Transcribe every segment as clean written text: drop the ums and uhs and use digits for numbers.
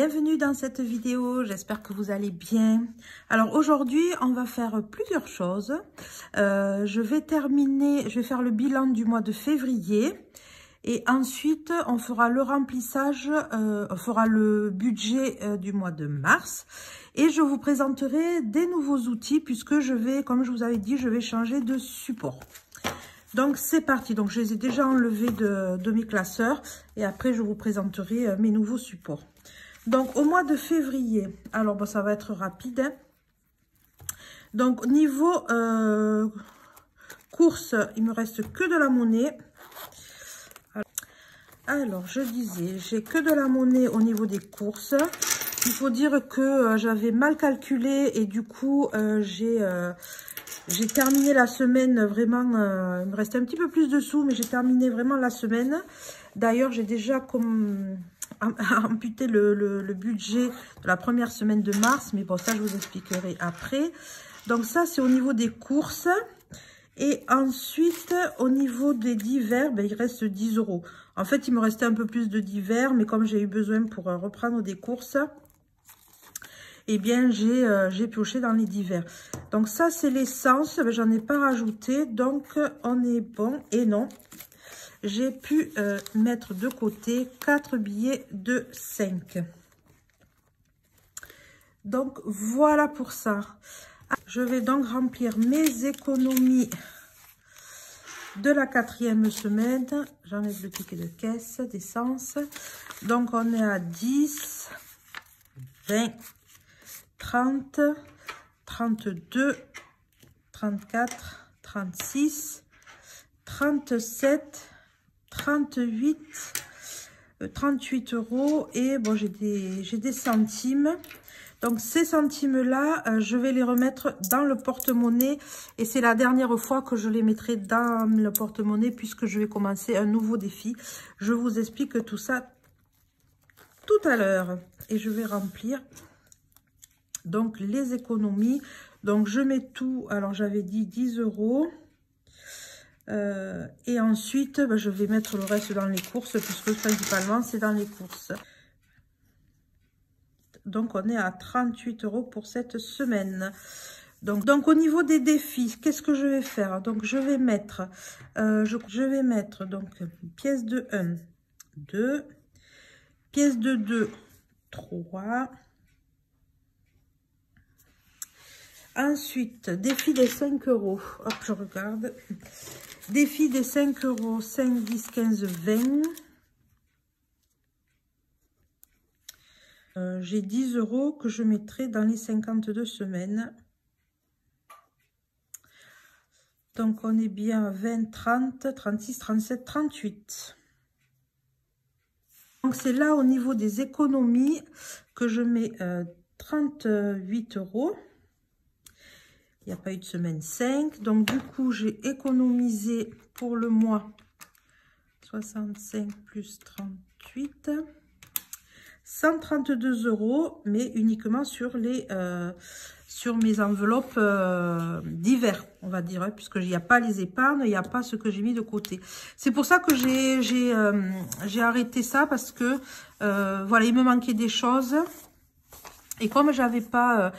Bienvenue dans cette vidéo, j'espère que vous allez bien. Alors aujourd'hui, on va faire plusieurs choses. Je vais faire le bilan du mois de février. Et ensuite, on fera le remplissage, on fera le budget du mois de mars. Et je vous présenterai des nouveaux outils puisque je vais, comme je vous avais dit, je vais changer de support. Donc c'est parti, donc je les ai déjà enlevés de mes classeurs et après je vous présenterai mes nouveaux supports. Donc au mois de février, alors bon, ça va être rapide, hein. Donc niveau course, il me reste que de la monnaie. Alors je disais, j'ai que de la monnaie au niveau des courses. Il faut dire que j'avais mal calculé et du coup j'ai terminé la semaine vraiment, il me restait un petit peu plus de sous, mais j'ai terminé vraiment la semaine. D'ailleurs, j'ai déjà amputé le budget de la première semaine de mars, mais bon, ça, je vous expliquerai après. Donc ça, c'est au niveau des courses. Et ensuite, au niveau des divers, ben, il reste 10 €. En fait, il me restait un peu plus de divers, mais comme j'ai eu besoin pour reprendre des courses, eh bien, j'ai pioché dans les divers. Donc, ça, c'est l'essence. J'en ai pas rajouté. Donc, on est bon. Et non, j'ai pu mettre de côté 4 billets de 5. Donc, voilà pour ça. Je vais donc remplir mes économies de la 4e semaine. J'enlève le ticket de caisse d'essence. Donc, on est à 10, 20... 30, 32, 34, 36, 37, 38, 38 € et bon, j'ai des centimes. Donc ces centimes-là, je vais les remettre dans le porte-monnaie et c'est la dernière fois que je les mettrai dans le porte-monnaie puisque je vais commencer un nouveau défi. Je vous explique tout ça tout à l'heure et je vais remplir donc les économies. Donc je mets tout, alors j'avais dit 10 € et ensuite ben, je vais mettre le reste dans les courses puisque principalement c'est dans les courses. Donc on est à 38 € pour cette semaine. Donc au niveau des défis, qu'est-ce que je vais faire? Donc je vais mettre donc pièce de 1 2, pièce de 2 3. Ensuite, défi des 5 €. Hop, je regarde. Défi des 5 €. 5, 10, 15, 20. J'ai 10 € que je mettrai dans les 52 semaines. Donc, on est bien à 20, 30, 36, 37, 38. Donc, c'est là au niveau des économies que je mets 38 €. Il n'y a pas eu de semaine 5. Donc, du coup, j'ai économisé pour le mois 65 plus 38. 132 €, mais uniquement sur mes enveloppes d'hiver, on va dire, hein, puisque il n'y a pas les épargnes, il n'y a pas ce que j'ai mis de côté. C'est pour ça que j'ai arrêté ça, parce que voilà, il me manquait des choses. Et comme j'ai pas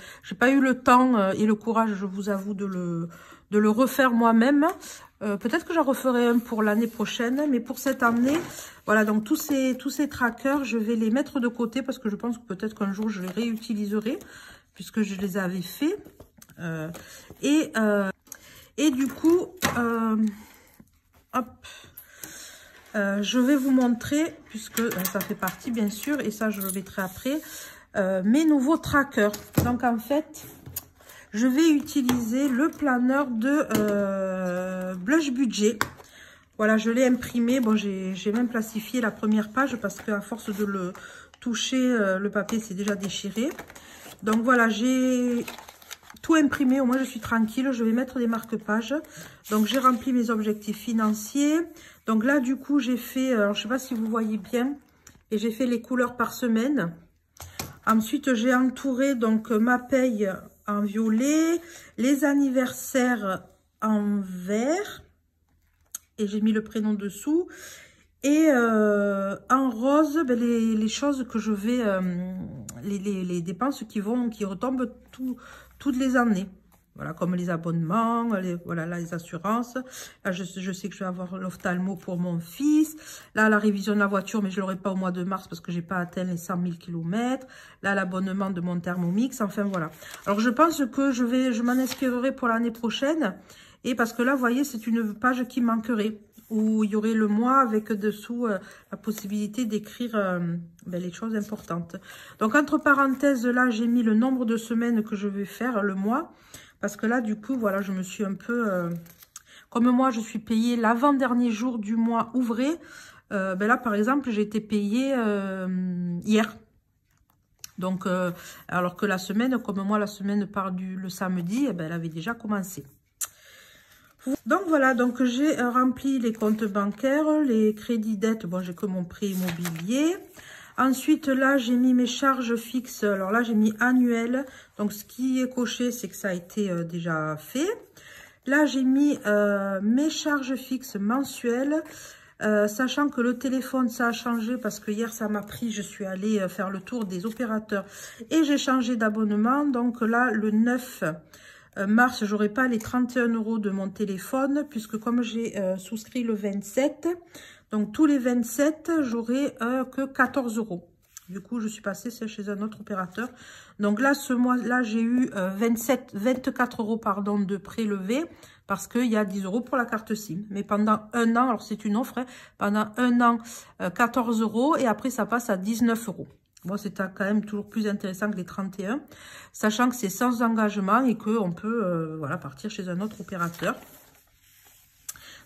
eu le temps et le courage, je vous avoue, de le refaire moi-même, peut-être que j'en referai un pour l'année prochaine, mais pour cette année, voilà, donc tous ces trackers, je vais les mettre de côté parce que je pense que peut-être qu'un jour je les réutiliserai, puisque je les avais fait. Et du coup, hop, je vais vous montrer, puisque ça fait partie bien sûr, et ça je le mettrai après, mes nouveaux trackers. Donc en fait, je vais utiliser le planeur de Blush Budget. Voilà, je l'ai imprimé. Bon, j'ai même plastifié la première page parce qu'à force de le toucher, le papier s'est déjà déchiré. Donc voilà, j'ai tout imprimé. Au moins, je suis tranquille. Je vais mettre des marque-pages. Donc, j'ai rempli mes objectifs financiers. Donc là, du coup, j'ai fait, alors je sais pas si vous voyez bien, et j'ai fait les couleurs par semaine. Ensuite, j'ai entouré donc ma paye en violet, les anniversaires en vert, et j'ai mis le prénom dessous. Et en rose, ben, les choses que je vais, les dépenses qui retombent toutes les années. Voilà, comme les abonnements, voilà, là, les assurances. Là, je sais que je vais avoir l'ophtalmo pour mon fils. Là, la révision de la voiture, mais je ne l'aurai pas au mois de mars parce que j'ai pas atteint les 100 000 km. Là, l'abonnement de mon Thermomix. Enfin, voilà. Alors, je pense que je m'en inspirerai pour l'année prochaine. Et parce que là, vous voyez, c'est une page qui manquerait, où il y aurait le mois avec dessous la possibilité d'écrire ben, les choses importantes. Donc, entre parenthèses, là, j'ai mis le nombre de semaines que je vais faire, le mois. Parce que là, du coup, voilà, je me suis un peu... comme moi, je suis payée l'avant-dernier jour du mois ouvré. Ben là, par exemple, j'ai été payée hier. Donc, alors que la semaine, comme moi, la semaine part le samedi, eh ben, elle avait déjà commencé. Donc voilà, donc j'ai rempli les comptes bancaires, les crédits dettes, bon j'ai que mon prêt immobilier. Ensuite là j'ai mis mes charges fixes, alors là j'ai mis annuel, donc ce qui est coché c'est que ça a été déjà fait. Là j'ai mis mes charges fixes mensuelles, sachant que le téléphone ça a changé parce que hier ça m'a pris, je suis allée faire le tour des opérateurs et j'ai changé d'abonnement, donc là le 9 mars, j'aurai pas les 31 € de mon téléphone, puisque comme j'ai souscrit le 27, donc tous les 27, j'aurai que 14 €. Du coup, je suis passée chez un autre opérateur. Donc là, ce mois-là, j'ai eu 24 € pardon, de prélevés, parce qu'il y a 10 € pour la carte SIM. Mais pendant un an, alors c'est une offre, hein, pendant un an, 14 € et après ça passe à 19 €. Bon, c'est quand même toujours plus intéressant que les 31, sachant que c'est sans engagement et qu'on peut voilà, partir chez un autre opérateur.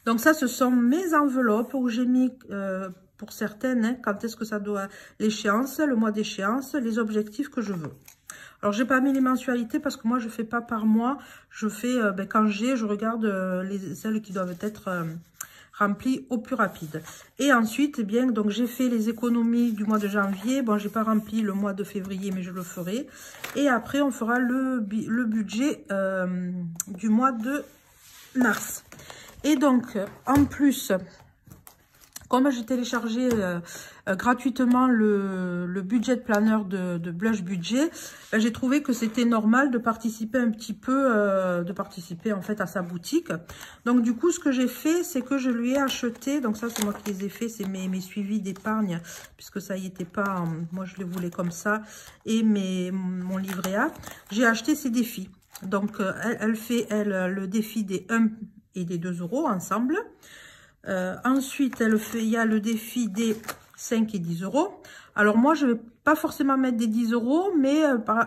Donc ça, ce sont mes enveloppes où j'ai mis, pour certaines, hein, quand est-ce que ça doit, l'échéance, le mois d'échéance, les objectifs que je veux. Alors, j'ai pas mis les mensualités parce que moi, je fais pas par mois. Je fais, ben, quand je regarde celles qui doivent être... rempli au plus rapide. Et ensuite, eh bien, donc j'ai fait les économies du mois de janvier. Bon, j'ai pas rempli le mois de février, mais je le ferai. Et après, on fera le budget du mois de mars. Et donc, en plus, comme j'ai téléchargé gratuitement le budget planner de Blush Budget, j'ai trouvé que c'était normal de participer un petit peu, en fait à sa boutique. Donc du coup, ce que j'ai fait, c'est que je lui ai acheté, donc ça c'est moi qui les ai fait, c'est mes suivis d'épargne, puisque ça y était pas, moi je les voulais comme ça, et mon livret A. J'ai acheté ces défis. Donc elle fait le défi des 1 et des 2 € ensemble. Ensuite, il y a le défi des 5 et 10 €. Alors moi, je ne vais pas forcément mettre des 10 €, mais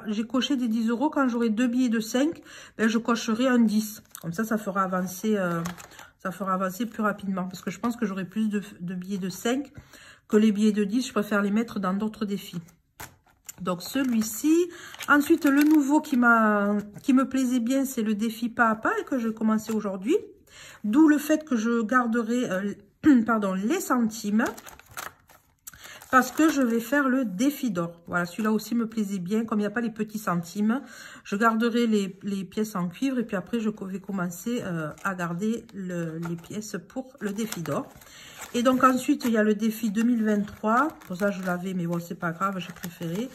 j'ai coché des 10 €. Quand j'aurai 2 billets de 5, ben, je cocherai un 10. Comme ça, ça fera avancer plus rapidement. Parce que je pense que j'aurai plus de billets de 5 que les billets de 10. Je préfère les mettre dans d'autres défis. Donc celui-ci. Ensuite, le nouveau qui me plaisait bien, c'est le défi pas à pas et que je vais commencer aujourd'hui. D'où le fait que je garderai les centimes. Parce que je vais faire le défi d'or. Voilà, celui-là aussi me plaisait bien. Comme il n'y a pas les petits centimes, je garderai les pièces en cuivre. Et puis après, je vais commencer à garder les pièces pour le défi d'or. Et donc ensuite, il y a le défi 2023. Pour ça, je l'avais, mais bon, c'est pas grave, j'ai préféré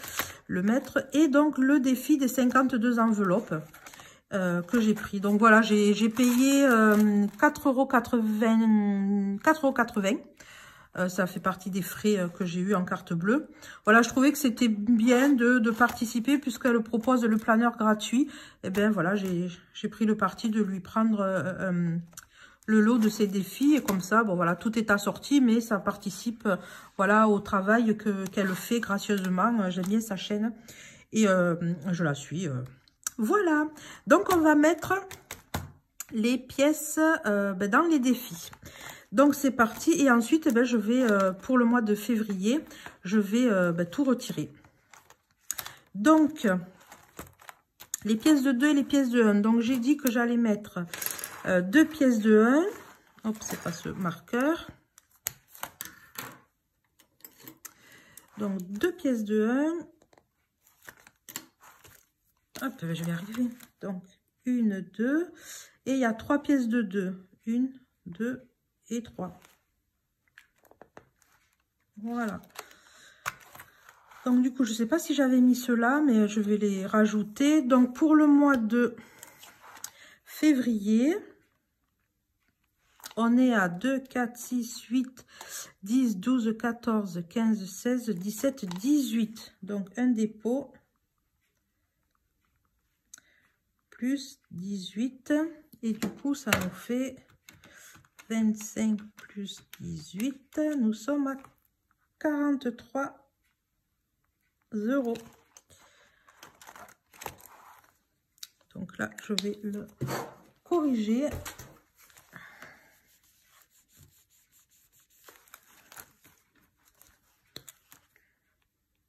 le mettre. Et donc, le défi des 52 enveloppes. Que j'ai pris. Donc voilà, j'ai payé 4,80 €. Ça fait partie des frais que j'ai eu en carte bleue. Voilà, je trouvais que c'était bien de participer puisqu'elle propose le planeur gratuit. Et bien voilà, j'ai pris le parti de lui prendre le lot de ces défis. Et comme ça, bon voilà, tout est assorti, mais ça participe voilà, au travail qu'elle fait gracieusement. J'aime bien sa chaîne et je la suis. Voilà, donc on va mettre les pièces dans les défis. Donc c'est parti et ensuite je vais, pour le mois de février, je vais tout retirer. Donc, les pièces de 2 et les pièces de 1. Donc j'ai dit que j'allais mettre 2 pièces de 1. Hop, c'est pas ce marqueur. Donc 2 pièces de 1. Hop, je vais arriver. Donc, 1, 2. Et il y a 3 pièces de 2. 1, 2 et 3. Voilà. Donc du coup, je sais pas si j'avais mis cela, mais je vais les rajouter. Donc pour le mois de février, on est à 2, 4, 6, 8, 10, 12, 14, 15, 16, 17, 18. Donc un dépôt plus 18. Et du coup, ça nous fait 25 plus 18. Nous sommes à 43 €. Donc là, je vais le corriger.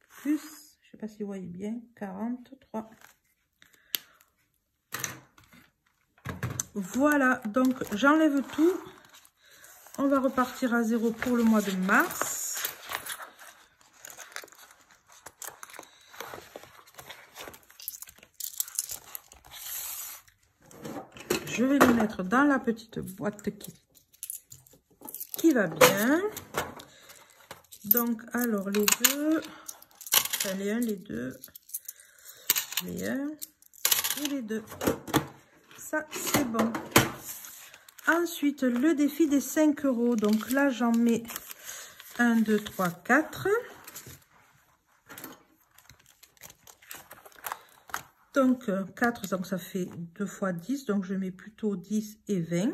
Plus, je sais pas si vous voyez bien, 43. Voilà, donc j'enlève tout. On va repartir à 0 pour le mois de mars. Je vais les mettre dans la petite boîte qui va bien. Donc, alors les deux, enfin, les 1, les 2, les 1 et les 2. Ça, c'est bon. Ensuite, le défi des 5 €. Donc là, j'en mets 1, 2, 3, 4. Donc 4, donc ça fait 2 fois 10. Donc je mets plutôt 10 et 20.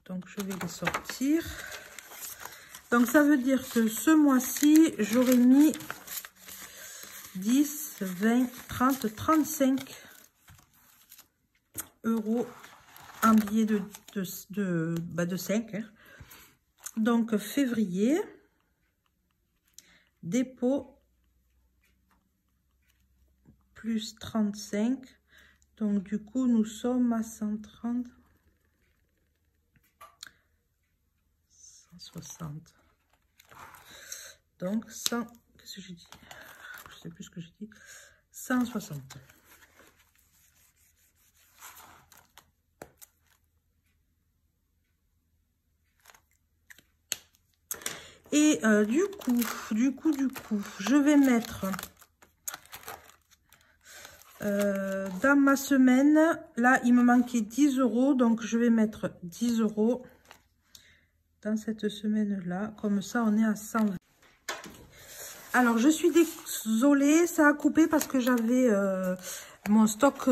Donc je vais les sortir. Donc ça veut dire que ce mois-ci, j'aurais mis 10, 20, 30, 35 € en billets de 5. Hein. Donc février, dépôt plus 35. Donc du coup, nous sommes à 130, 160. Donc 100, qu'est-ce que j'ai dit? Je sais plus ce que j'ai dit. 160. Et du coup, je vais mettre dans ma semaine, là, il me manquait 10 €, donc je vais mettre 10 € dans cette semaine-là. Comme ça, on est à 120. Alors, je suis désolée, ça a coupé parce que j'avais mon stock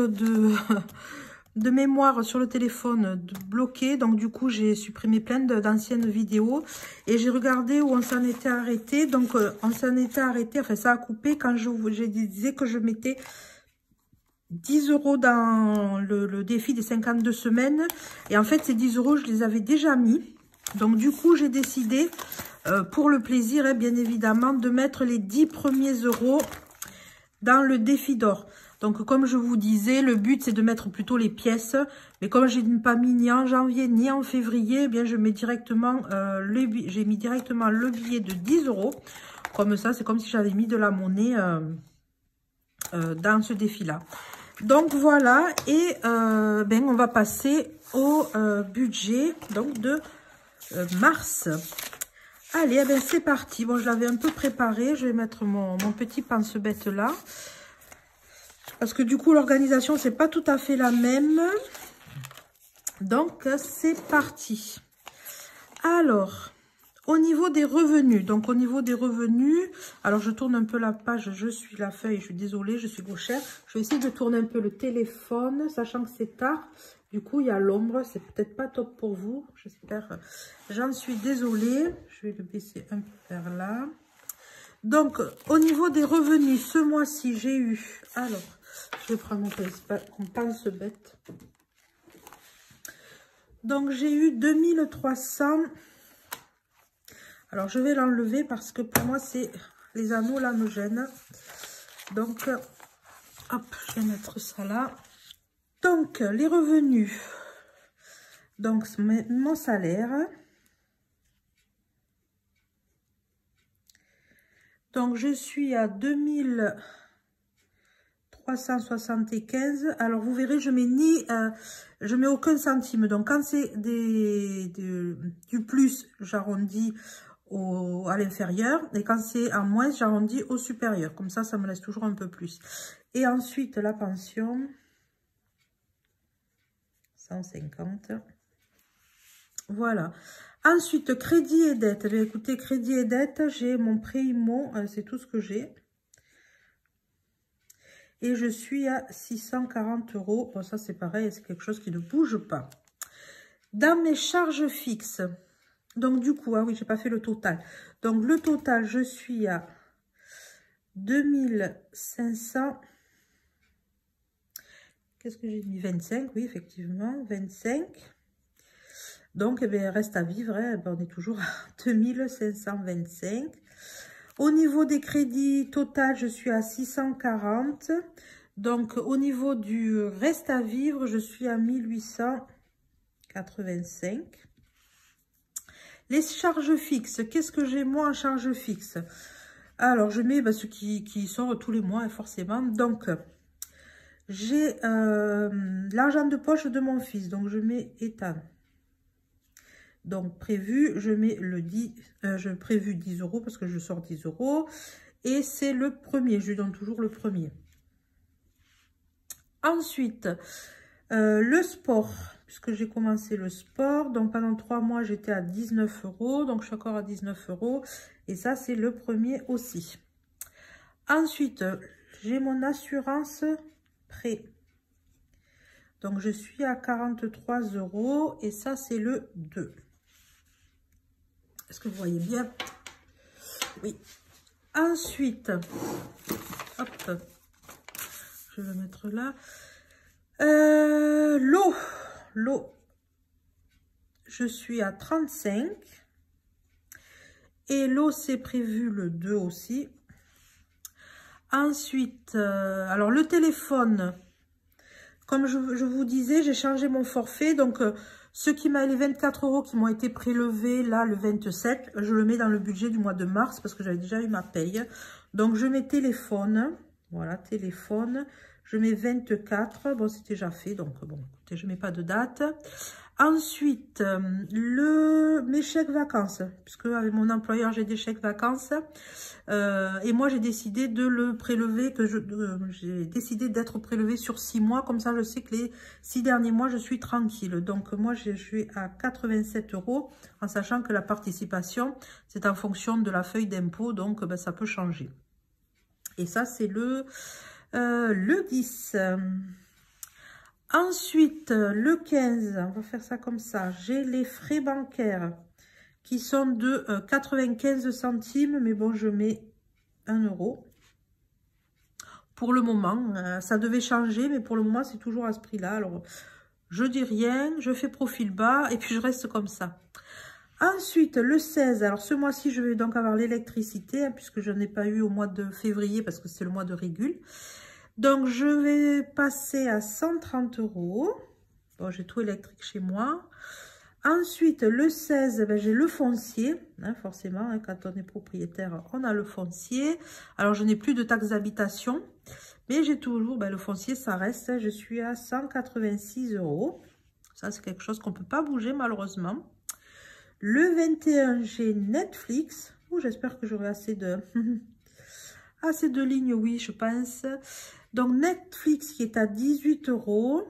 de mémoire sur le téléphone bloqué. Donc, du coup, j'ai supprimé plein d'anciennes vidéos. Et j'ai regardé où on s'en était arrêté. Donc, on s'en était arrêté, enfin, ça a coupé quand je disais que je mettais 10 € dans le défi des 52 semaines. Et en fait, ces 10 €, je les avais déjà mis. Donc, du coup, j'ai décidé, pour le plaisir, hein, bien évidemment, de mettre les 10 premiers € dans le défi d'or. Donc, comme je vous disais, le but, c'est de mettre plutôt les pièces. Mais comme je n'ai pas mis ni en janvier, ni en février, eh bien, je mets directement, j'ai mis directement le billet de 10 €. Comme ça, c'est comme si j'avais mis de la monnaie dans ce défi-là. Donc, voilà. Et ben, on va passer au budget donc de mars. Allez, eh ben, c'est parti. Bon, je l'avais un peu préparé. Je vais mettre mon petit pense-bête là. Parce que du coup, l'organisation, c'est pas tout à fait la même. Donc, c'est parti. Alors, au niveau des revenus. Donc, au niveau des revenus, alors je tourne un peu la page. Je suis la feuille. Je suis désolée, je suis gauchère. Je vais essayer de tourner un peu le téléphone, sachant que c'est tard. Du coup, il y a l'ombre. C'est peut-être pas top pour vous. J'espère. J'en suis désolée. Je vais le baisser un peu vers là. Donc, au niveau des revenus, ce mois-ci, j'ai eu... Alors, je vais prendre mon pense-bête. Donc, j'ai eu 2300. Alors, je vais l'enlever parce que pour moi, c'est les anneaux là me gênent. Donc, hop, je vais mettre ça là. Donc, les revenus. Donc, mon salaire. Donc, je suis à 2300 375. Alors, vous verrez, je mets aucun centime. Donc, quand c'est du plus, j'arrondis à l'inférieur. Et quand c'est en moins, j'arrondis au supérieur. Comme ça me laisse toujours un peu plus. Et ensuite, la pension. 150. Voilà. Ensuite, crédit et dette. Eh bien, écoutez, crédit et dette, j'ai mon prêt IMO. C'est tout ce que j'ai. Et je suis à 640 €. Bon, ça, c'est pareil, c'est quelque chose qui ne bouge pas. Dans mes charges fixes, donc du coup, ah oui, j'ai pas fait le total. Donc, le total, je suis à 2500. Qu'est-ce que j'ai mis? 25, oui, effectivement, 25. Donc, eh bien, reste à vivre, hein, ben, on est toujours à 2525. Au niveau des crédits total, je suis à 640. Donc, au niveau du reste à vivre, je suis à 1885. Les charges fixes, qu'est-ce que j'ai moi en charges fixes? Alors, je mets ce qui sort tous les mois, forcément. Donc, j'ai l'argent de poche de mon fils. Donc, je mets Ethan. Donc, prévu, je mets le 10, je prévu 10 € parce que je sors 10 €. Et c'est le premier, je lui donne toujours le premier. Ensuite, le sport, puisque j'ai commencé le sport. Donc, pendant 3 mois, j'étais à 19 €. Donc, je suis encore à 19 €. Et ça, c'est le premier aussi. Ensuite, j'ai mon assurance prêt. Donc, je suis à 43 €. Et ça, c'est le 2. Est-ce que vous voyez bien? Oui. Ensuite, hop, je vais le mettre là. L'eau, je suis à 35. Et l'eau, c'est prévu le 2 aussi. Ensuite, alors le téléphone, comme je vous disais, j'ai changé mon forfait. Donc, les 24 € qui m'ont été prélevés là le 27, je le mets dans le budget du mois de mars parce que j'avais déjà eu ma paye. Donc, je mets téléphone. Voilà, téléphone. Je mets 24. Bon, c'est déjà fait. Donc, bon, écoutez, je ne mets pas de date. Ensuite, mes chèques vacances. Puisque avec mon employeur, j'ai des chèques vacances. Et moi, j'ai décidé de le prélever, j'ai décidé d'être prélevé sur 6 mois. Comme ça, je sais que les 6 derniers mois, je suis tranquille. Donc, moi, je suis à 87 € en sachant que la participation, c'est en fonction de la feuille d'impôt. Donc, ben, ça peut changer. Et ça, c'est le 10. Ensuite, le 15, on va faire ça comme ça. J'ai les frais bancaires qui sont de 95 centimes. Mais bon, je mets 1 €. Pour le moment, ça devait changer, mais pour le moment, c'est toujours à ce prix-là. Alors, je dis rien, je fais profil bas et puis je reste comme ça. Ensuite, le 16, alors ce mois-ci, je vais donc avoir l'électricité, hein, puisque je n'ai pas eu au mois de février, parce que c'est le mois de régule. Donc, je vais passer à 130 €. Bon, j'ai tout électrique chez moi. Ensuite, le 16, ben, j'ai le foncier, hein, forcément, hein, quand on est propriétaire, on a le foncier. Alors, je n'ai plus de taxe d'habitation, mais j'ai toujours, ben, le foncier, ça reste, je suis à 186 €. Ça, c'est quelque chose qu'on ne peut pas bouger, malheureusement. Le 21, j'ai Netflix. J'espère que j'aurai assez de... assez de lignes, oui, je pense. Donc, Netflix qui est à 18 €.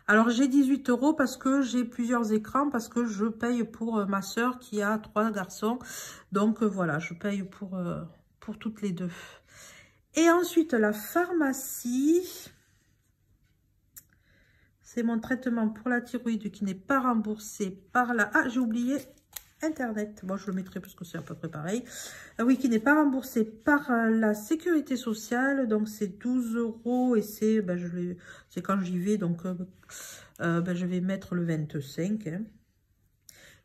Alors, j'ai 18 € parce que j'ai plusieurs écrans, parce que je paye pour ma soeur qui a 3 garçons. Donc, voilà, je paye pour toutes les deux. Et ensuite, la pharmacie. C'est mon traitement pour la thyroïde qui n'est pas remboursé par la... Ah, j'ai oublié Internet. Bon, je le mettrai parce que c'est à peu près pareil. Oui, qui n'est pas remboursé par la sécurité sociale. Donc, c'est 12 € et c'est ben, c'est quand j'y vais. Donc, ben, je vais mettre le 25. Hein.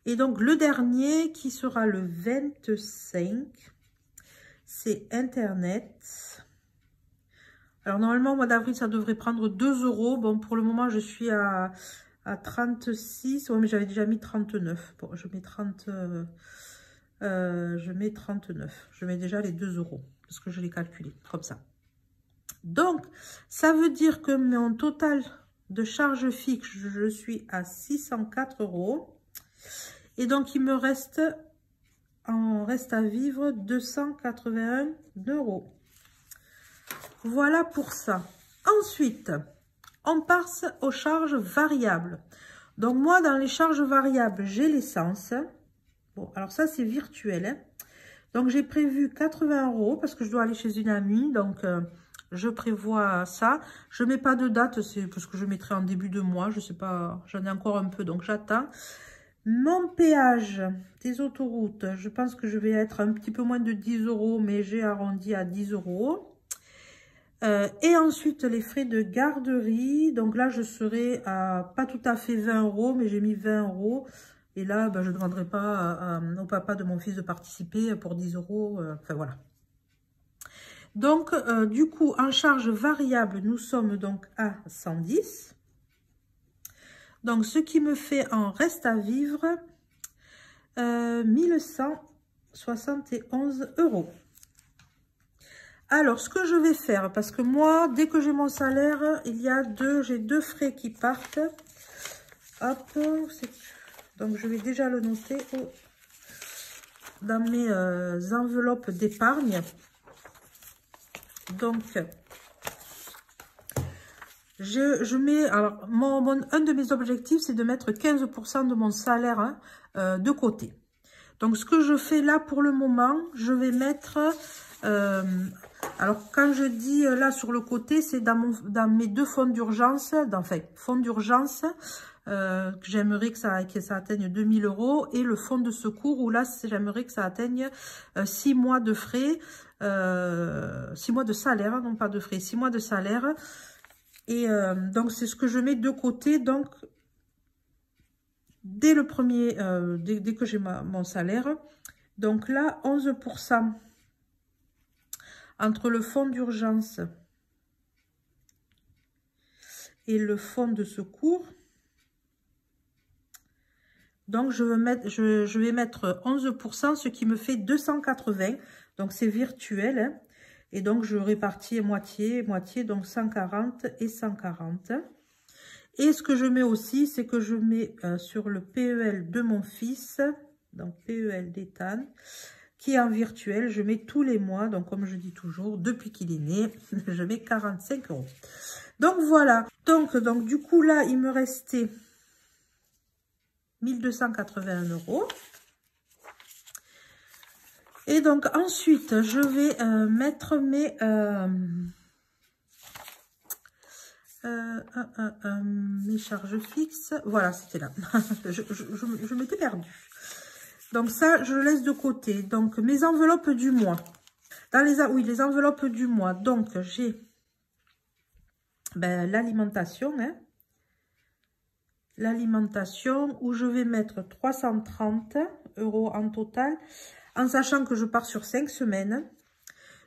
Et donc, le dernier qui sera le 25, c'est Internet. Alors, normalement, au mois d'avril, ça devrait prendre 2 €. Bon, pour le moment, je suis à 36. Oui, mais j'avais déjà mis 39. Bon, je mets 39. Je mets déjà les 2 € parce que je l'ai calculé comme ça. Donc, ça veut dire que mon total de charge fixe, je suis à 604 €. Et donc, il me reste, en reste à vivre, 281 €. Voilà pour ça. Ensuite, on passe aux charges variables. Donc, moi, dans les charges variables, j'ai l'essence. Bon, alors ça, c'est virtuel, hein. Donc, j'ai prévu 80 € parce que je dois aller chez une amie. Donc, je prévois ça. Je ne mets pas de date, c'est parce que je mettrai en début de mois. Je ne sais pas, j'en ai encore un peu, donc j'attends. Mon péage des autoroutes, je pense que je vais être un petit peu moins de 10 €, mais j'ai arrondi à 10 €. Et ensuite, les frais de garderie. Donc là, je serai à pas tout à fait 20 €, mais j'ai mis 20 €. Et là, ben, je ne demanderai pas au papa de mon fils de participer pour 10 €. Enfin, voilà. Donc, du coup, en charge variable, nous sommes donc à 110. Donc, ce qui me fait en reste à vivre 1171 €. Alors, ce que je vais faire, parce que moi, dès que j'ai mon salaire, j'ai deux frais qui partent. Hop, donc je vais déjà le noter dans mes enveloppes d'épargne. Donc, je mets, alors, un de mes objectifs, c'est de mettre 15% de mon salaire de côté. Donc, ce que je fais là pour le moment, je vais mettre, alors quand je dis là sur le côté, c'est dans mes deux fonds d'urgence, enfin, fonds d'urgence, que j'aimerais que ça atteigne 2000 € et le fonds de secours où là, j'aimerais que ça atteigne 6 mois de frais, 6 mois de salaire, non pas de frais, 6 mois de salaire. Et donc, c'est ce que je mets de côté. Donc, dès le premier, dès que j'ai mon salaire. Donc là, 11% entre le fonds d'urgence et le fonds de secours. Donc, je vais mettre 11%, ce qui me fait 280. Donc, c'est virtuel, hein. Et donc, je répartis moitié, donc 140 et 140. Et ce que je mets aussi, c'est que je mets sur le PEL de mon fils, donc PEL d'Ethan, qui est en virtuel, je mets tous les mois, donc comme je dis toujours, depuis qu'il est né, je mets 45 €. Donc, voilà. Donc, du coup, là, il me restait 1281 €. Et donc, ensuite, je vais mettre mes charges fixes. Voilà, c'était là. je m'étais perdue. Donc, ça, je le laisse de côté. Donc, mes enveloppes du mois. Oui, les enveloppes du mois. Donc, j'ai l'alimentation, hein. L'alimentation où je vais mettre 330 € en total, en sachant que je pars sur 5 semaines.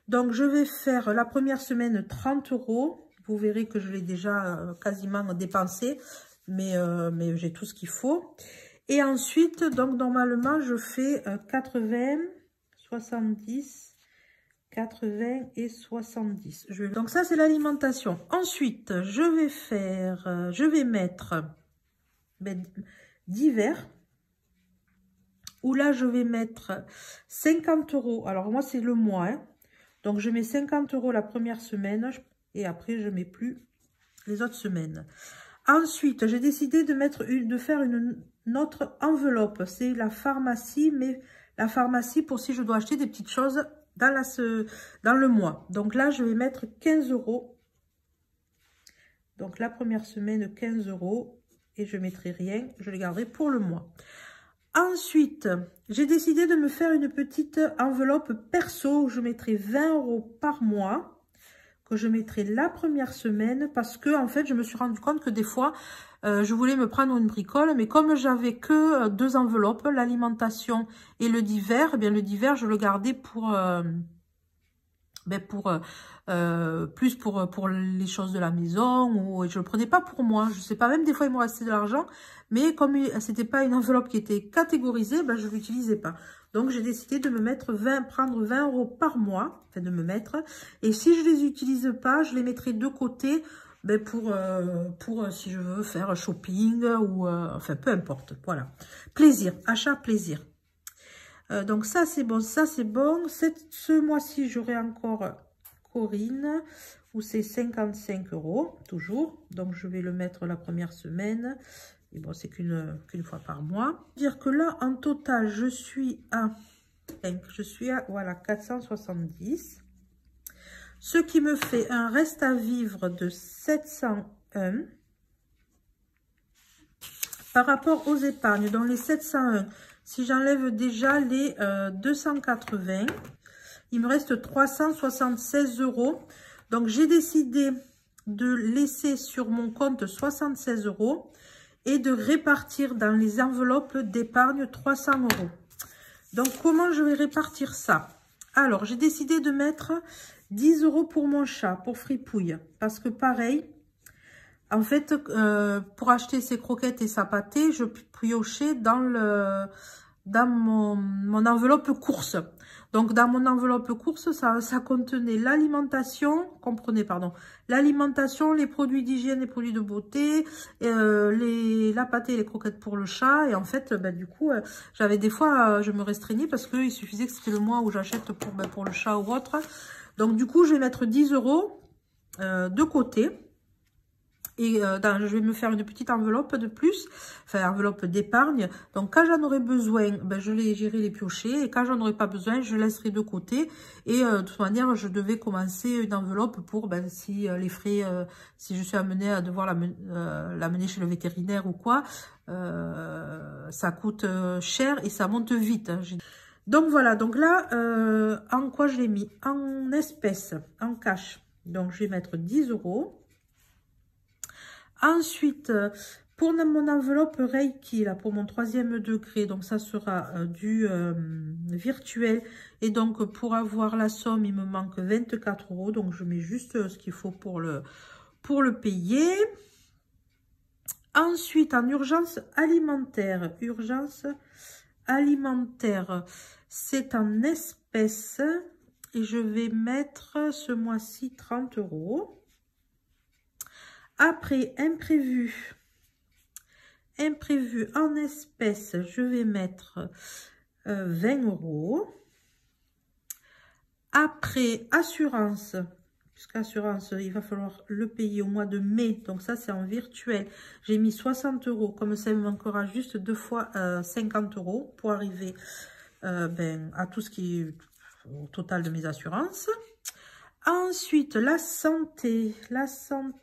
Donc, je vais faire la première semaine 30 €. Vous verrez que je l'ai déjà quasiment dépensé, mais j'ai tout ce qu'il faut. Et ensuite, donc, normalement, je fais 80, 70, 80 et 70. Donc, ça, c'est l'alimentation. Ensuite, je vais mettre divers, où là, je vais mettre 50 €. Alors, moi, c'est le mois, hein. Donc, je mets 50 € la première semaine et après, je mets plus les autres semaines. Ensuite, j'ai décidé de faire une autre enveloppe. C'est la pharmacie, mais la pharmacie pour si je dois acheter des petites choses dans le mois. Donc là, je vais mettre 15 €. Donc, la première semaine, 15 € et je ne mettrai rien. Je les garderai pour le mois. Ensuite, j'ai décidé de me faire une petite enveloppe perso où je mettrai 20 € par mois, que je mettrai la première semaine parce que, en fait, je me suis rendu compte que des fois, je voulais me prendre une bricole, mais comme j'avais que 2 enveloppes, l'alimentation et le divers, eh bien le divers, je le gardais pour plus pour les choses de la maison, ou je le prenais pas pour moi, je sais pas, même des fois il me restait de l'argent, mais comme c'était pas une enveloppe qui était catégorisée, ben je l'utilisais pas. Donc, j'ai décidé de me mettre prendre 20 € par mois, enfin de me mettre. Et si je les utilise pas, je les mettrai de côté ben pour si je veux faire shopping ou enfin peu importe. Voilà. Plaisir, achat plaisir. Donc ça c'est bon, ça c'est bon. Ce mois-ci, j'aurai encore Corinne où c'est 55 € toujours. Donc je vais le mettre la première semaine. Et bon, c'est qu'une fois par mois. Dire que là, en total, je suis à voilà 470. Ce qui me fait un reste à vivre de 701. Par rapport aux épargnes, dans les 701, si j'enlève déjà les 280, il me reste 376 €. Donc, j'ai décidé de laisser sur mon compte 76 € et de répartir dans les enveloppes d'épargne 300 €. Donc, comment je vais répartir ça? Alors, j'ai décidé de mettre 10 € pour mon chat, pour Fripouille. Parce que pareil, en fait, pour acheter ses croquettes et sa pâtée, je piochais dans mon enveloppe course. Donc, dans mon enveloppe course, ça contenait l'alimentation, comprenez, pardon, l'alimentation, les produits d'hygiène, les produits de beauté, la pâtée et les croquettes pour le chat. Et en fait, ben, du coup, j'avais des fois, je me restreignais parce qu'il suffisait que c'était le mois où j'achète pour le chat ou autre. Donc, du coup, je vais mettre 10 € de côté. Et je vais me faire une petite enveloppe de plus, enfin enveloppe d'épargne. Donc quand j'en aurai besoin, ben, j'irai les piocher. Et quand j'en aurai pas besoin, je laisserai de côté. Et de toute manière, je devais commencer une enveloppe pour si les frais, si je suis amenée à devoir l'amener chez le vétérinaire ou quoi, ça coûte cher et ça monte vite. Hein. Donc voilà, donc là, en quoi je l'ai mis? En espèces, en cash. Donc je vais mettre 10 €. Ensuite, pour mon enveloppe Reiki, là, pour mon 3e degré, donc ça sera du virtuel. Et donc, pour avoir la somme, il me manque 24 €. Donc, je mets juste ce qu'il faut pour le payer. Ensuite, en urgence alimentaire, c'est en espèces. Et je vais mettre ce mois-ci 30 €. Après, imprévu en espèces, je vais mettre 20 €. Après, assurance, puisqu'assurance, il va falloir le payer au mois de mai. Donc ça, c'est en virtuel. J'ai mis 60 €. Comme ça, il me manquera juste 2 fois 50 € pour arriver à tout ce qui est au total de mes assurances. Ensuite, la santé,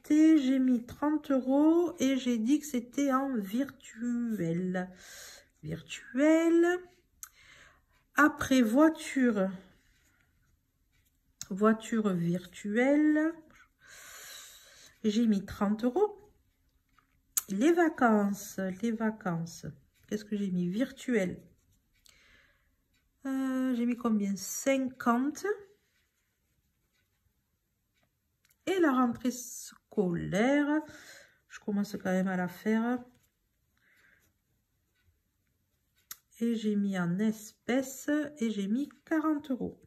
j'ai mis 30 € et j'ai dit que c'était en virtuel. Après, voiture virtuelle, j'ai mis 30 €. Les vacances, qu'est-ce que j'ai mis? Virtuel. J'ai mis combien? 50. Et la rentrée scolaire, je commence quand même à la faire. Et j'ai mis en espèces et j'ai mis 40 €.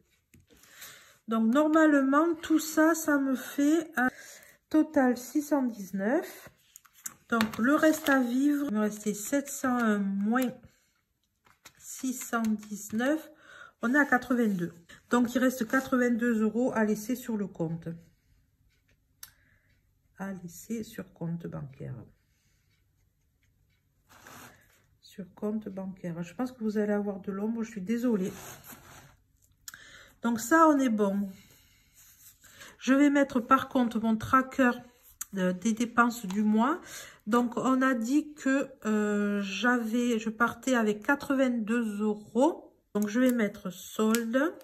Donc, normalement, tout ça, ça me fait un total 619. Donc, le reste à vivre, il me restait 701 moins 619. On est à 82. Donc, il reste 82 € à laisser sur le compte. À laisser sur compte bancaire. Sur compte bancaire. Je pense que vous allez avoir de l'ombre. Je suis désolée. Donc ça, on est bon. Je vais mettre par contre mon tracker des dépenses du mois. Donc, on a dit que je partais avec 82 €. Donc, je vais mettre solde.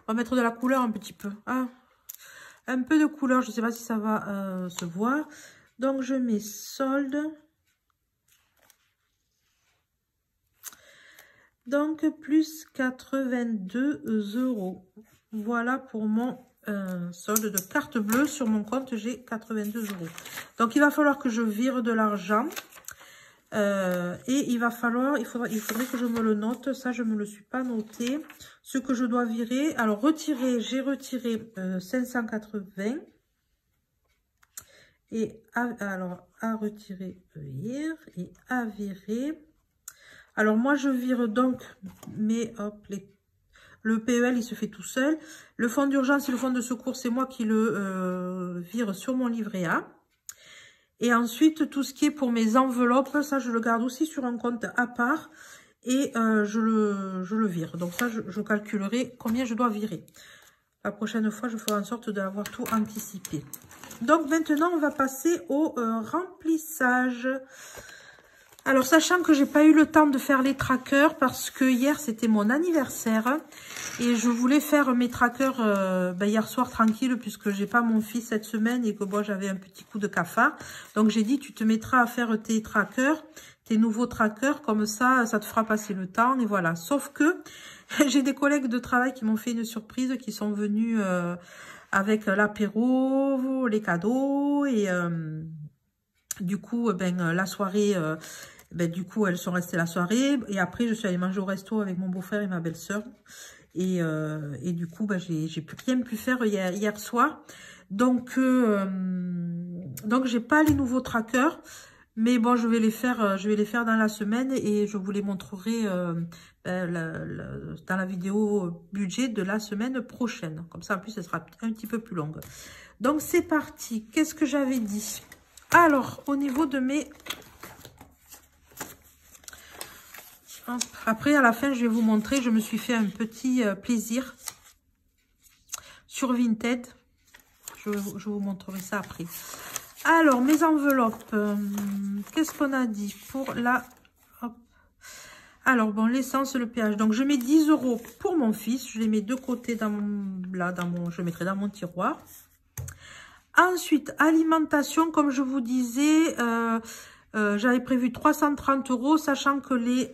On va mettre de la couleur un petit peu. Ah, un peu de couleur, je ne sais pas si ça va se voir. Donc, je mets solde. Donc, plus 82 €. Voilà pour mon solde de carte bleue. Sur mon compte, j'ai 82 €. Donc, il va falloir que je vire de l'argent. Et il faudrait que je me le note. Ça, je ne me le suis pas noté. Ce que je dois virer. Alors, retirer, j'ai retiré 580. Et à retirer hier et à virer. Alors, moi, je vire donc, mais hop, le PEL, il se fait tout seul. Le fonds d'urgence et le fonds de secours, c'est moi qui le vire sur mon livret A. Et ensuite, tout ce qui est pour mes enveloppes, ça, je le garde aussi sur un compte à part. Et je le vire. Donc ça, je calculerai combien je dois virer. La prochaine fois, je ferai en sorte d'avoir tout anticipé. Donc maintenant, on va passer au remplissage. Alors, sachant que j'ai pas eu le temps de faire les trackers parce que hier, c'était mon anniversaire. Et je voulais faire mes trackers hier soir tranquille puisque j'ai pas mon fils cette semaine et que moi, j'avais un petit coup de cafard. Donc, j'ai dit, tu te mettras à faire tes trackers, tes nouveaux trackers. Comme ça te fera passer le temps. Et voilà. Sauf que j'ai des collègues de travail qui m'ont fait une surprise, qui sont venus avec l'apéro, les cadeaux. Et du coup, la soirée... du coup, elles sont restées la soirée. Et après, je suis allée manger au resto avec mon beau-frère et ma belle-sœur. Et du coup, j'ai rien pu faire hier soir. Donc, j'ai pas les nouveaux trackers. Mais bon, je vais les faire dans la semaine. Et je vous les montrerai dans la vidéo budget de la semaine prochaine. Comme ça, en plus, elle sera un petit peu plus longue. Donc, c'est parti. Qu'est-ce que j'avais dit? Alors, au niveau de mes... Après, à la fin, je vais vous montrer. Je me suis fait un petit plaisir sur Vinted. Je vous montrerai ça après. Alors, mes enveloppes. Qu'est-ce qu'on a dit pour la... Hop. Alors, bon, l'essence, le péage. Donc, je mets 10 € pour mon fils. Je les mets de côté je le mettrai dans mon tiroir. Ensuite, alimentation, comme je vous disais... j'avais prévu 330 €, sachant que les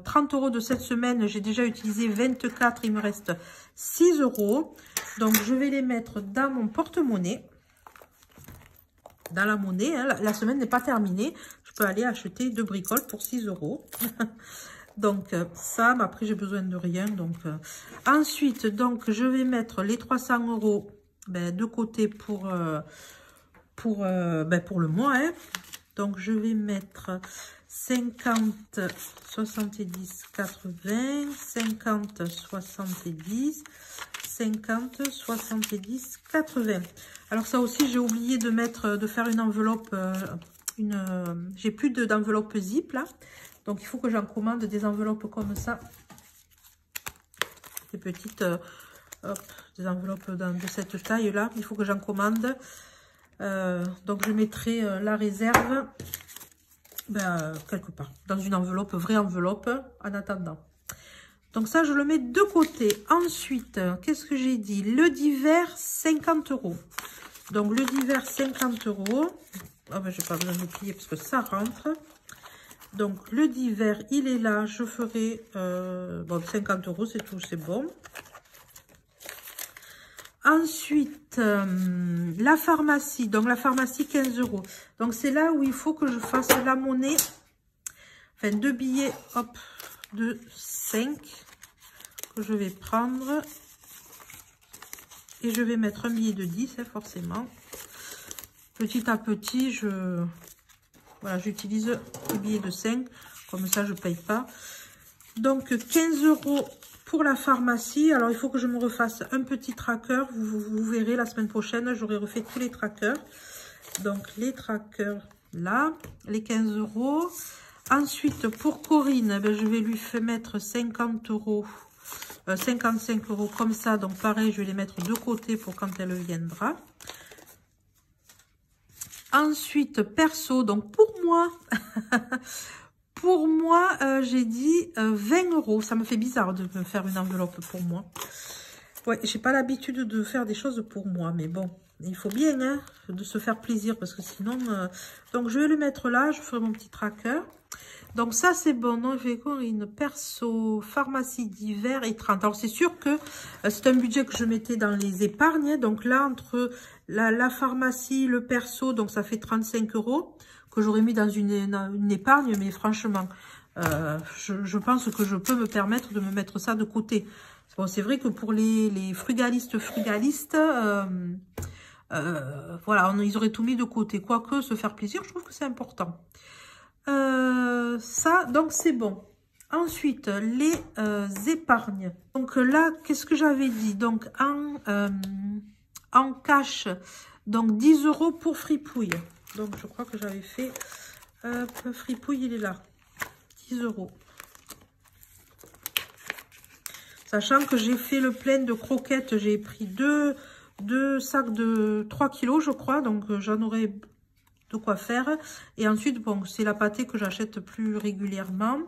30 € de cette semaine, j'ai déjà utilisé 24, il me reste 6 €. Donc, je vais les mettre dans mon porte-monnaie. Dans la monnaie, hein, la semaine n'est pas terminée. Je peux aller acheter 2 bricoles pour 6 €. Donc, ça, mais après, j'ai besoin de rien. Donc, ensuite, donc, je vais mettre les 300 € de côté pour le mois, hein. Donc, je vais mettre 50, 70, 80, 50, 70, 50, 70, 80. Alors, ça aussi, j'ai oublié de faire une enveloppe, j'ai plus d'enveloppe zip, là. Donc, il faut que j'en commande des enveloppes comme ça. Des petites, des enveloppes de cette taille-là. Il faut que j'en commande. Donc, je mettrai la réserve quelque part, dans une enveloppe, vraie enveloppe, en attendant. Donc, ça, je le mets de côté. Ensuite, qu'est-ce que j'ai dit? Le divers, 50 €. Donc, le divers, 50 €. Ah ben, j'ai pas besoin de plier parce que ça rentre. Donc, le divers, il est là. Je ferai, 50 €, c'est tout, c'est bon. Ensuite, la pharmacie. Donc, la pharmacie, 15 €. Donc, c'est là où il faut que je fasse la monnaie. Enfin, 2 billets, hop, de 5 que je vais prendre. Et je vais mettre un billet de 10, hein, forcément. Petit à petit, j'utilise les billets de 5. Comme ça, je ne paye pas. Donc, 15 € pour la pharmacie. Alors, il faut que je me refasse un petit tracker. Vous verrez, la semaine prochaine, j'aurai refait tous les trackers. Donc, les trackers, là, les 15 €. Ensuite, pour Corinne, je vais lui mettre 50 €, 55 € comme ça. Donc, pareil, je vais les mettre de côté pour quand elle viendra. Ensuite, perso, donc pour moi... Pour moi, j'ai dit 20 €. Ça me fait bizarre de me faire une enveloppe pour moi. Ouais, j'ai pas l'habitude de faire des choses pour moi, mais bon, il faut bien hein, de se faire plaisir parce que sinon... Donc, je vais le mettre là, je ferai mon petit tracker. Donc, ça, c'est bon. Non, je vais avoir une perso pharmacie d'hiver et 30. Alors, c'est sûr que c'est un budget que je mettais dans les épargnes. Donc, là, entre la pharmacie, le perso, donc ça fait 35 € que j'aurais mis dans une épargne. Mais franchement, je pense que je peux me permettre de me mettre ça de côté. Bon, c'est vrai que pour les frugalistes, voilà, ils auraient tout mis de côté. Quoique, se faire plaisir, je trouve que c'est important. Ça, donc c'est bon. Ensuite, les épargnes. Donc là, qu'est-ce que j'avais dit? Donc, en cash, donc 10 € pour fripouille. Donc, je crois que j'avais fait... fripouille, il est là. 10 €. Sachant que j'ai fait le plein de croquettes, j'ai pris deux sacs de 3 kg, je crois. Donc, j'en aurai de quoi faire. Et ensuite, bon, c'est la pâtée que j'achète plus régulièrement.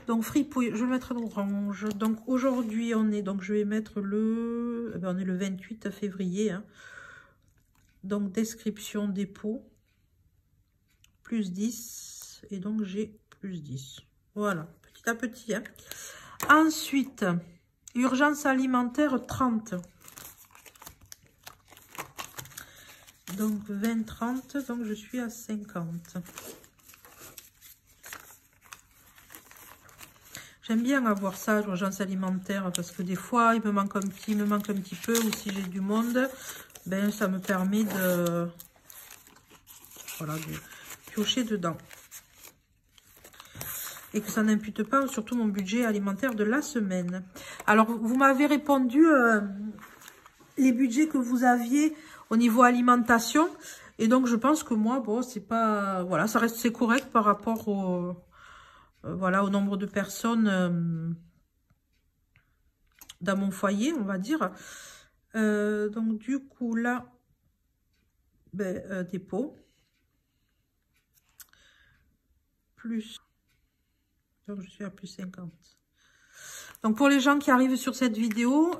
Donc, fripouille, je vais mettre en orange. Donc, aujourd'hui, on est... Donc, je vais mettre le... on est le 28 février. Hein. Donc, description dépôt. Plus 10. Et donc, j'ai plus 10. Voilà, petit à petit. Hein. Ensuite... Urgence alimentaire 30. Donc 20, 30. Donc je suis à 50. J'aime bien avoir ça, l'urgence alimentaire, parce que des fois, il me manque un petit peu, ou si j'ai du monde, ben ça me permet de, voilà, de piocher dedans. Et que ça n'impute pas surtout mon budget alimentaire de la semaine. Alors, vous m'avez répondu les budgets que vous aviez au niveau alimentation. Et donc, je pense que moi, bon, c'est pas... Voilà, ça reste, c'est correct par rapport au... voilà, au nombre de personnes dans mon foyer, on va dire. Donc, du coup, là, ben, dépôt. Plus... Donc, je suis à plus 50. Donc, pour les gens qui arrivent sur cette vidéo,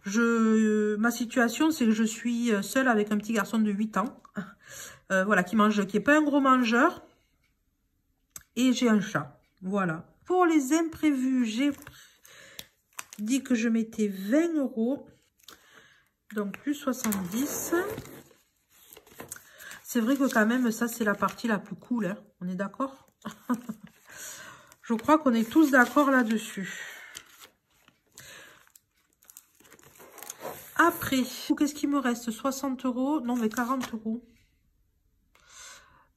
ma situation, c'est que je suis seule avec un petit garçon de 8 ans. Voilà, qui n'est pas un gros mangeur. Et j'ai un chat. Voilà. Pour les imprévus, j'ai dit que je mettais 20 €. Donc, plus 70. C'est vrai que quand même, ça, c'est la partie la plus cool. Hein. On est d'accord? Je crois qu'on est tous d'accord là-dessus. Après, qu'est-ce qu'il me reste? 60 €? Non, mais 40 €.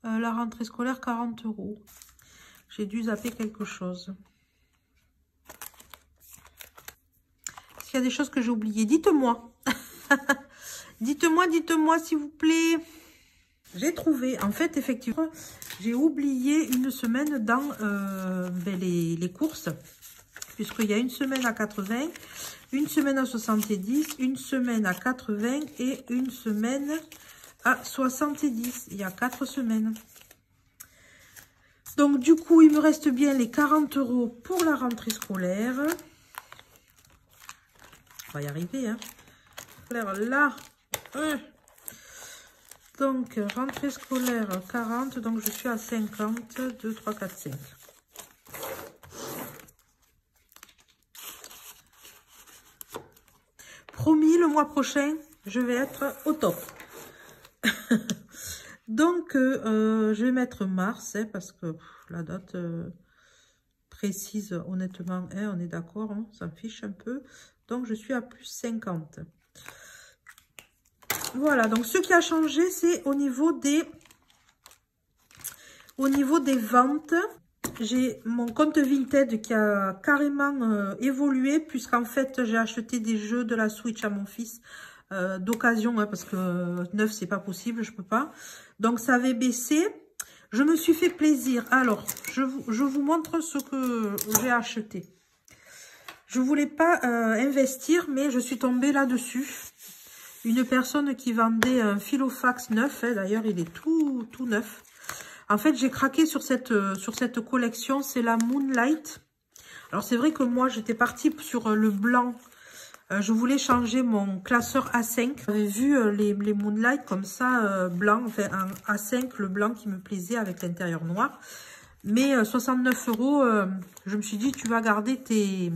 La rentrée scolaire, 40 €. J'ai dû zapper quelque chose. Est-ce qu'il y a des choses que j'ai oubliées? Dites-moi. Dites-moi, s'il vous plaît. J'ai trouvé, en fait, effectivement, j'ai oublié une semaine dans les courses, puisqu'il y a une semaine à 80, une semaine à 70, une semaine à 80 et une semaine à 70. Il y a 4 semaines. Donc, du coup, il me reste bien les 40 € pour la rentrée scolaire. On va y arriver, hein. Là, donc, rentrée scolaire 40, donc je suis à 50, 2, 3, 4, 5. Promis, le mois prochain, je vais être au top. Donc, je vais mettre mars, hein, parce que la date précise, honnêtement, hein, on est d'accord, hein, ça me fiche un peu. Donc, je suis à plus 50. Voilà, donc ce qui a changé, c'est au niveau des ventes. J'ai mon compte Vinted qui a carrément évolué, puisqu'en fait, j'ai acheté des jeux de la Switch à mon fils d'occasion, hein, parce que neuf, c'est pas possible, je peux pas. Donc, ça avait baissé. Je me suis fait plaisir. Alors, je vous montre ce que j'ai acheté. Je voulais pas investir, mais je suis tombée là-dessus. Une personne qui vendait un Filofax neuf, hein, d'ailleurs il est tout neuf. En fait, j'ai craqué sur cette collection, c'est la Moonlight. Alors c'est vrai que moi j'étais partie sur le blanc Je voulais changer mon classeur A5. J'avais vu les Moonlight comme ça, blanc, enfin un A5, le blanc qui me plaisait avec l'intérieur noir. Mais 69 €, je me suis dit, tu vas garder tes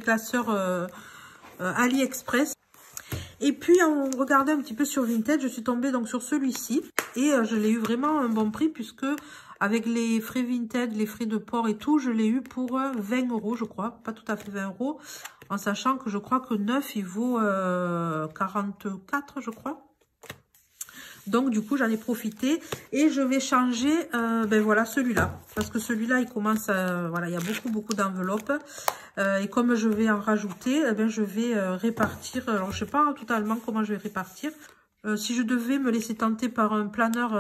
classeurs AliExpress. Et puis, en regardant un petit peu sur Vinted, je suis tombée donc sur celui-ci. Et je l'ai eu vraiment à un bon prix, puisque avec les frais Vinted, les frais de port et tout, je l'ai eu pour 20 € je crois. Pas tout à fait 20 €, en sachant que je crois que neuf, il vaut 44, je crois. Donc, du coup, j'en ai profité et je vais changer, ben voilà, celui-là. Parce que celui-là, il commence à, voilà, il y a beaucoup d'enveloppes. Et comme je vais en rajouter, eh ben, je vais répartir. Alors, je sais pas totalement comment je vais répartir. Si je devais me laisser tenter par un planeur,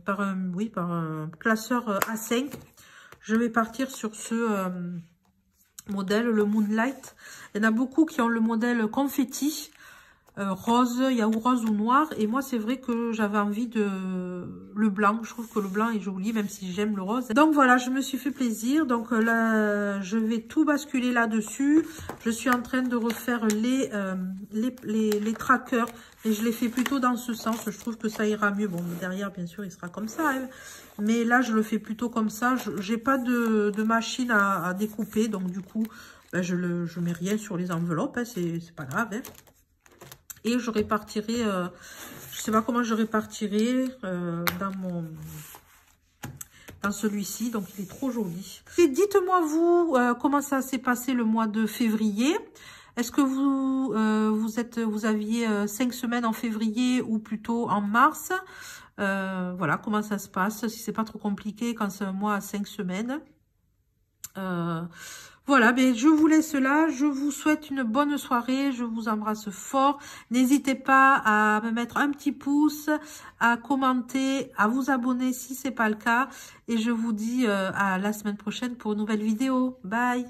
par un classeur A5, je vais partir sur ce modèle, le Moonlight. Il y en a beaucoup qui ont le modèle confetti. Rose, il y a ou rose ou noir, et moi c'est vrai que j'avais envie de le blanc. Je trouve que le blanc est joli, même si j'aime le rose. Donc voilà, je me suis fait plaisir. Donc là, je vais tout basculer là-dessus. Je suis en train de refaire les trackers, et je les fais plutôt dans ce sens. Je trouve que ça ira mieux. Bon, derrière bien sûr il sera comme ça, hein. Mais là je le fais plutôt comme ça. J'ai pas de machine à découper, donc du coup ben, je mets rien sur les enveloppes, hein. C'est pas grave, hein. Et je répartirai, je sais pas comment je répartirai dans celui-ci. Donc, il est trop joli. Et dites-moi, vous, comment ça s'est passé le mois de février. Est-ce que vous aviez 5 semaines en février ou plutôt en mars? Voilà, comment ça se passe. Si c'est pas trop compliqué quand c'est un mois à 5 semaines. Voilà, ben je vous laisse là. Je vous souhaite une bonne soirée. Je vous embrasse fort. N'hésitez pas à me mettre un petit pouce, à commenter, à vous abonner si c'est pas le cas. Et je vous dis à la semaine prochaine pour une nouvelle vidéo. Bye!